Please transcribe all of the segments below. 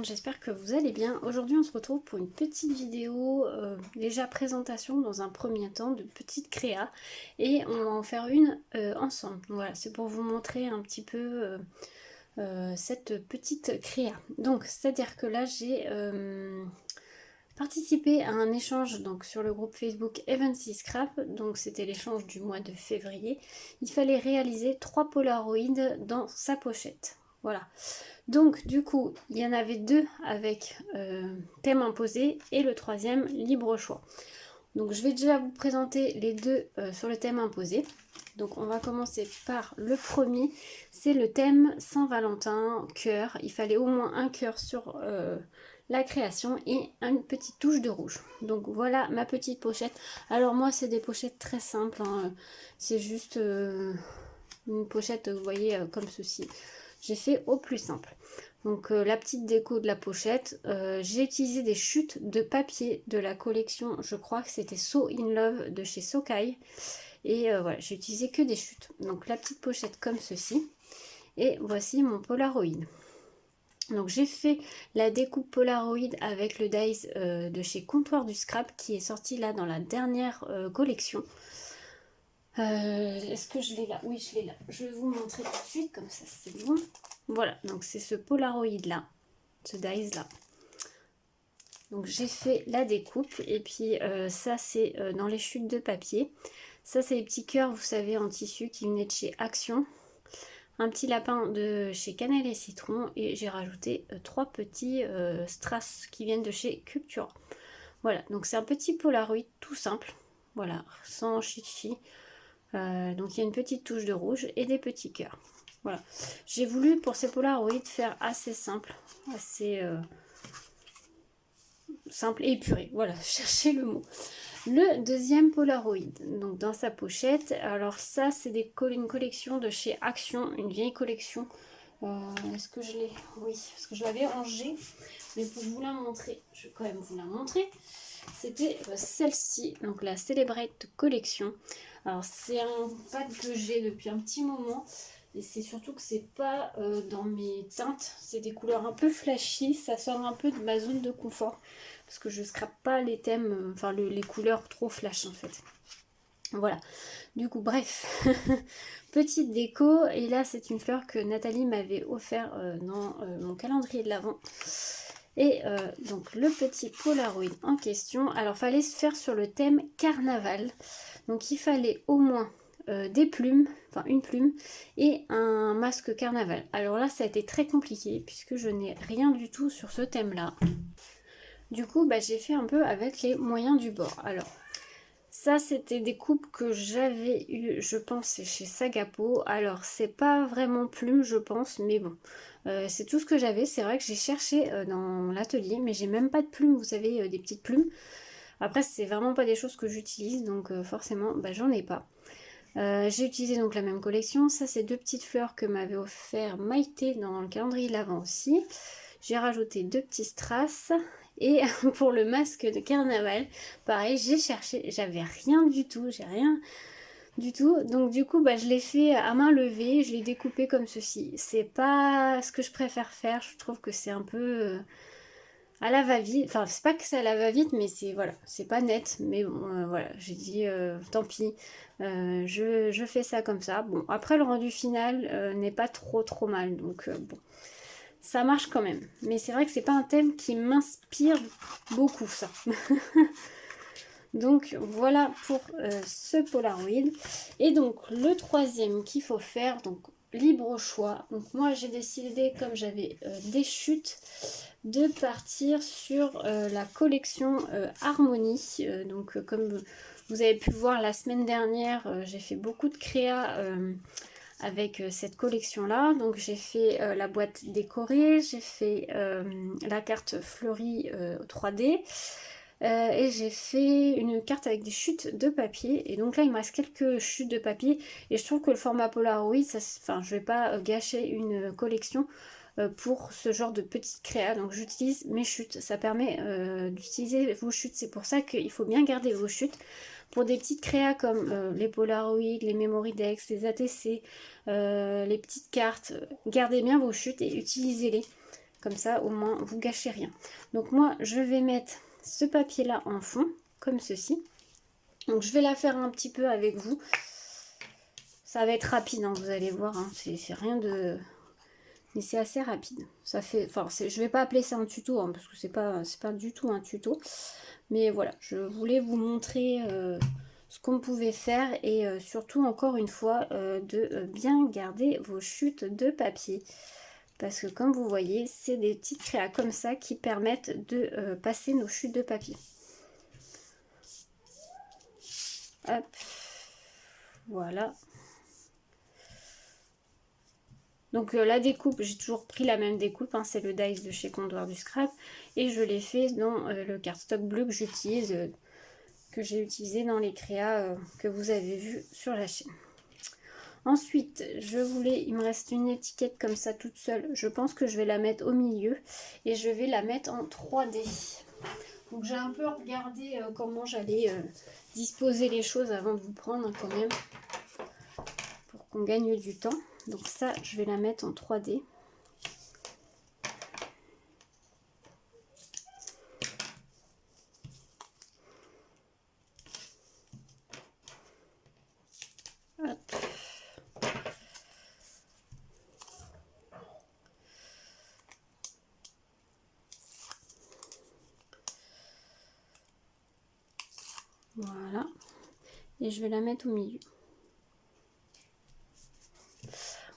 monde, j'espère que vous allez bien. Aujourd'hui on se retrouve pour une petite vidéo, déjà présentation dans un premier temps de petite créa. Et on va en faire une ensemble. Voilà, c'est pour vous montrer un petit peu cette petite créa. Donc c'est-à-dire que là j'ai participé à un échange donc sur le groupe Facebook Evansy Scrap. Donc c'était l'échange du mois de février. Il fallait réaliser 3 Polaroids dans sa pochette. Voilà. Donc du coup, il y en avait 2 avec thème imposé et le troisième libre choix. Donc je vais déjà vous présenter les deux sur le thème imposé. Donc on va commencer par le premier, c'est le thème Saint-Valentin, cœur. Il fallait au moins un cœur sur la création et une petite touche de rouge. Donc voilà ma petite pochette. Alors moi c'est des pochettes très simples, hein. C'est juste une pochette, vous voyez, comme ceci. J'ai fait au plus simple. Donc la petite déco de la pochette, j'ai utilisé des chutes de papier de la collection, je crois que c'était So In Love de chez Sokai. Et voilà, j'ai utilisé que des chutes. Donc la petite pochette comme ceci. Et voici mon Polaroid. Donc j'ai fait la découpe Polaroid avec le dies de chez Comptoir du Scrap qui est sorti là dans la dernière collection. Est-ce que je l'ai là? Oui, je l'ai là. Je vais vous montrer tout de suite, comme ça c'est bon. Voilà, donc c'est ce Polaroid là, ce dies là. Donc j'ai fait la découpe et puis ça c'est dans les chutes de papier. Ça c'est les petits cœurs, vous savez, en tissu qui venaient de chez Action. Un petit lapin de chez Cannelle et Citron et j'ai rajouté 3 petits strass qui viennent de chez Cultura. Voilà, donc c'est un petit Polaroid tout simple, voilà, sans chichi. Donc il y a une petite touche de rouge et des petits cœurs. Voilà. J'ai voulu pour ces Polaroids faire assez simple, assez simple et épuré. Voilà, cherchez le mot. Le deuxième Polaroid, donc dans sa pochette. Alors ça, c'est une collection de chez Action, une vieille collection. Est-ce que je l'ai? Oui, parce que je l'avais rangée. Mais pour vous la montrer, je vais quand même vous la montrer. C'était celle-ci, donc la Celebrate Collection. Alors c'est un pack que j'ai depuis un petit moment. Et c'est surtout que c'est pas dans mes teintes. C'est des couleurs un peu flashy. Ça sort un peu de ma zone de confort. Parce que je scrape pas les thèmes, enfin les couleurs trop flash en fait. Voilà. Du coup, bref. Petite déco. Et là, c'est une fleur que Nathalie m'avait offert dans mon calendrier de l'Avent. Et donc le petit Polaroid en question, alors fallait se faire sur le thème carnaval, donc il fallait au moins des plumes, enfin une plume et un masque carnaval. Alors là ça a été très compliqué puisque je n'ai rien du tout sur ce thème là. Du coup bah, j'ai fait un peu avec les moyens du bord. Alors ça c'était des coupes que j'avais eu, je pense, chez Sagapo. Alors c'est pas vraiment plume je pense, mais bon. C'est tout ce que j'avais. C'est vrai que j'ai cherché dans l'atelier, mais j'ai même pas de plumes, vous savez, des petites plumes. Après, c'est vraiment pas des choses que j'utilise, donc forcément, bah, j'en ai pas. J'ai utilisé donc la même collection. Ça, c'est 2 petites fleurs que m'avait offert Maïté dans le calendrier de l'Avent aussi. J'ai rajouté 2 petits strass. Et pour le masque de carnaval, pareil, j'ai cherché, j'avais rien du tout, j'ai rien du tout. Donc du coup, bah, je l'ai fait à main levée, je l'ai découpé comme ceci. C'est pas ce que je préfère faire, je trouve que c'est un peu à la va-vite. Enfin, c'est pas que c'est à la va-vite, mais c'est voilà, c'est pas net. Mais bon, voilà, j'ai dit tant pis, je fais ça comme ça. Bon, après le rendu final n'est pas trop mal, donc bon. Ça marche quand même. Mais c'est vrai que c'est pas un thème qui m'inspire beaucoup, ça. Donc voilà pour ce Polaroid. Et donc le troisième qu'il faut faire, donc libre au choix. Donc moi j'ai décidé, comme j'avais des chutes, de partir sur la collection Harmonie. Donc comme vous avez pu voir la semaine dernière, j'ai fait beaucoup de créa avec cette collection là. Donc j'ai fait la boîte décorée, j'ai fait la carte fleurie 3D. Et j'ai fait une carte avec des chutes de papier. Et donc là, il me reste quelques chutes de papier. Et je trouve que le format Polaroid, enfin, je vais pas gâcher une collection pour ce genre de petites créas. Donc j'utilise mes chutes. Ça permet d'utiliser vos chutes. C'est pour ça qu'il faut bien garder vos chutes. Pour des petites créas comme les Polaroid, les Memoridex, les ATC, les petites cartes, gardez bien vos chutes et utilisez-les. Comme ça, au moins, vous gâchez rien. Donc moi, je vais mettre ce papier-là en fond, comme ceci. Donc je vais la faire un petit peu avec vous. Ça va être rapide, hein, vous allez voir. Hein, c'est rien de... Mais c'est assez rapide. Ça fait... Enfin, je vais pas appeler ça un tuto, hein, parce que c'est pas du tout un tuto. Mais voilà, je voulais vous montrer ce qu'on pouvait faire. Et surtout, encore une fois, de bien garder vos chutes de papier. Parce que comme vous voyez, c'est des petites créas comme ça qui permettent de passer nos chutes de papier. Hop, voilà. Donc la découpe, j'ai toujours pris la même découpe, hein, c'est le Dies de chez Comptoir du Scrap. Et je l'ai fait dans le cardstock bleu que j'utilise, que j'ai utilisé dans les créas que vous avez vu sur la chaîne. Ensuite, il me reste une étiquette comme ça toute seule. Je pense que je vais la mettre au milieu et je vais la mettre en 3D. Donc j'ai un peu regardé comment j'allais disposer les choses avant de vous prendre quand même, pour qu'on gagne du temps. Donc ça, je vais la mettre en 3D. Hop. Voilà. Et je vais la mettre au milieu.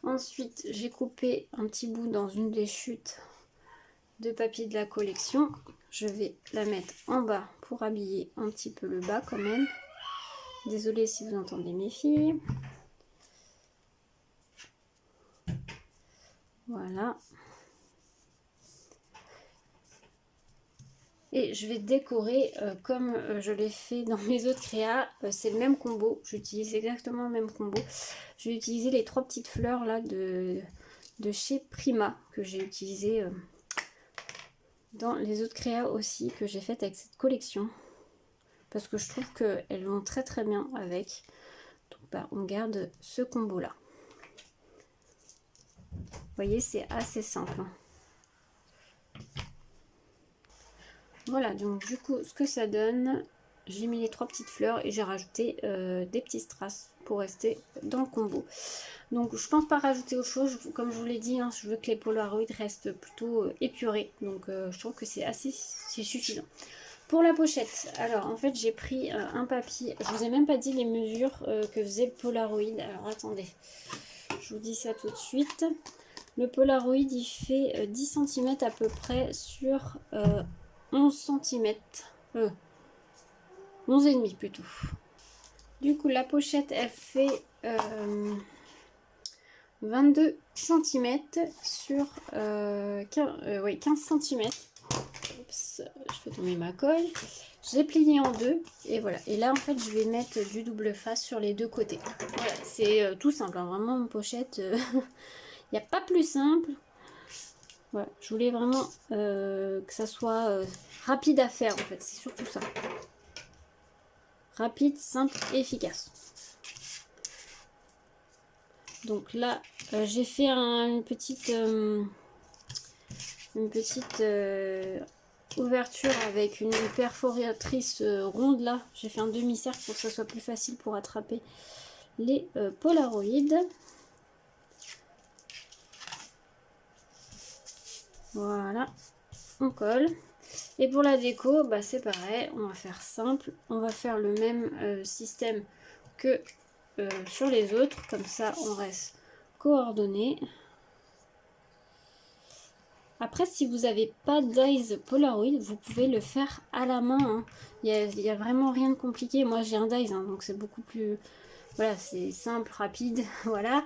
Ensuite, j'ai coupé un petit bout dans une des chutes de papier de la collection. Je vais la mettre en bas pour habiller un petit peu le bas quand même. Désolée si vous entendez mes filles. Voilà. Et je vais décorer comme je l'ai fait dans mes autres créas. C'est le même combo. J'utilise exactement le même combo. Je vais utiliser les 3 petites fleurs là de chez Prima que j'ai utilisé dans les autres créas aussi que j'ai faites avec cette collection. Parce que je trouve qu'elles vont très très bien avec. Donc bah, on garde ce combo là. Vous voyez, c'est assez simple. Hein. Voilà, donc du coup, ce que ça donne, j'ai mis les 3 petites fleurs et j'ai rajouté des petits strass pour rester dans le combo. Donc je pense pas rajouter autre chose, comme je vous l'ai dit, hein, je veux que les Polaroids restent plutôt épurés. Donc je trouve que c'est suffisant. Pour la pochette, alors en fait j'ai pris un papier, je vous ai même pas dit les mesures que faisait le Polaroid. Alors attendez, je vous dis ça tout de suite. Le Polaroid il fait 10 cm à peu près sur 11 cm. 11,5 plutôt. Du coup la pochette elle fait 22 cm sur 15 cm. Oups, je fais tomber ma colle. J'ai plié en deux et voilà. Et là en fait je vais mettre du double face sur les deux côtés. Voilà, c'est tout simple, hein. Vraiment une pochette. Il n'y a pas plus simple. Voilà, je voulais vraiment que ça soit rapide à faire en fait, c'est surtout ça. Rapide, simple et efficace. Donc là, j'ai fait une petite ouverture avec une perforatrice ronde là. J'ai fait un demi-cercle pour que ça soit plus facile pour attraper les Polaroids. Voilà, on colle. Et pour la déco, bah c'est pareil, on va faire simple. On va faire le même système que sur les autres. Comme ça, on reste coordonné. Après, si vous n'avez pas Dies Polaroid, vous pouvez le faire à la main. Hein. Il y a vraiment rien de compliqué. Moi, j'ai un Dies, hein, donc c'est beaucoup plus... Voilà, c'est simple, rapide, voilà.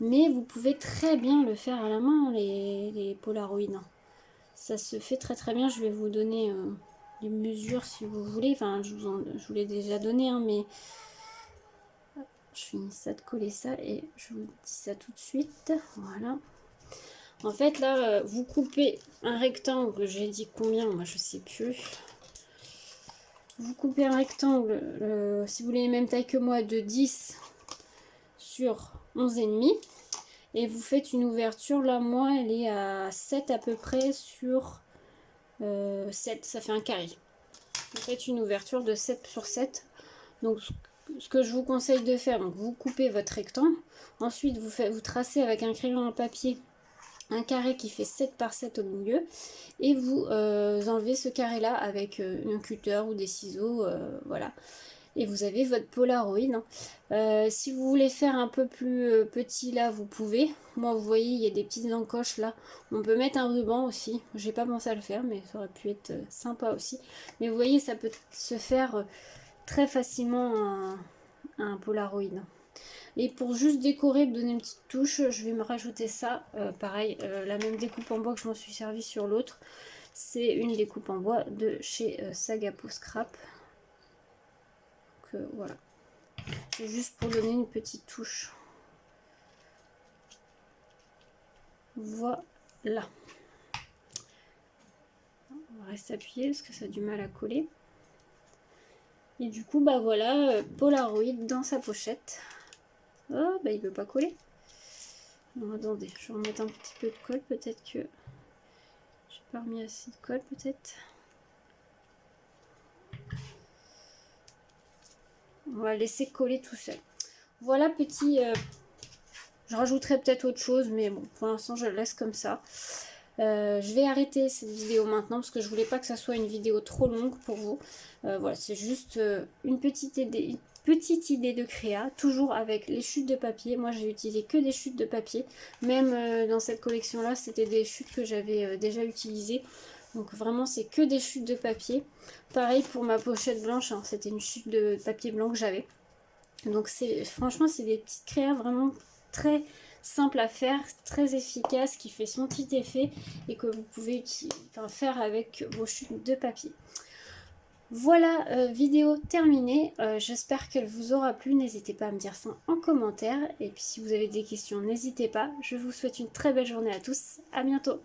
Mais vous pouvez très bien le faire à la main, les Polaroid. Hein. Ça se fait très très bien. Je vais vous donner les mesures si vous voulez. Enfin, je vous l'ai déjà donné, hein, mais je finis ça de coller ça et je vous dis ça tout de suite. Voilà. En fait, là, vous coupez un rectangle. J'ai dit combien? Moi, je sais plus. Vous coupez un rectangle, si vous voulez la même taille que moi, de 10 sur 11,5. et vous faites une ouverture. Là, moi, elle est à 7 à peu près sur 7, ça fait un carré. Vous faites une ouverture de 7 sur 7. Donc, ce que je vous conseille de faire, donc vous coupez votre rectangle. Ensuite, vous tracez avec un crayon à papier un carré qui fait 7 par 7 au milieu. Et vous enlevez ce carré-là avec un cutter ou des ciseaux. Voilà. Et vous avez votre Polaroid. Si vous voulez faire un peu plus petit là, vous pouvez. Moi, vous voyez, il y a des petites encoches là. On peut mettre un ruban aussi. J'ai pas pensé à le faire, mais ça aurait pu être sympa aussi. Mais vous voyez, ça peut se faire très facilement un Polaroid. Et pour juste décorer, donner une petite touche, je vais me rajouter ça. Pareil, la même découpe en bois que je m'en suis servi sur l'autre. C'est une découpe en bois de chez Sagapo Scrap. Voilà. C'est juste pour donner une petite touche. Voilà. On va rester appuyé parce que ça a du mal à coller. Et du coup, bah voilà, Polaroid dans sa pochette. Oh, bah il veut pas coller. Alors, attendez, je vais remettre un petit peu de colle. Peut-être que j'ai pas remis assez de colle, peut-être. On va laisser coller tout seul. Voilà, petit... je rajouterai peut-être autre chose, mais bon, pour l'instant, je le laisse comme ça. Je vais arrêter cette vidéo maintenant parce que je voulais pas que ça soit une vidéo trop longue pour vous. Voilà, c'est juste une petite idée de créa, toujours avec les chutes de papier. Moi, j'ai utilisé que des chutes de papier. Même dans cette collection-là, c'était des chutes que j'avais déjà utilisées. Donc vraiment, c'est que des chutes de papier. Pareil pour ma pochette blanche, hein, c'était une chute de papier blanc que j'avais. Donc franchement, c'est des petites créas vraiment très simple à faire, très efficace, qui fait son petit effet et que vous pouvez faire avec vos chutes de papier. Voilà, vidéo terminée. J'espère qu'elle vous aura plu. N'hésitez pas à me dire ça en commentaire. Et puis si vous avez des questions, n'hésitez pas. Je vous souhaite une très belle journée à tous. À bientôt.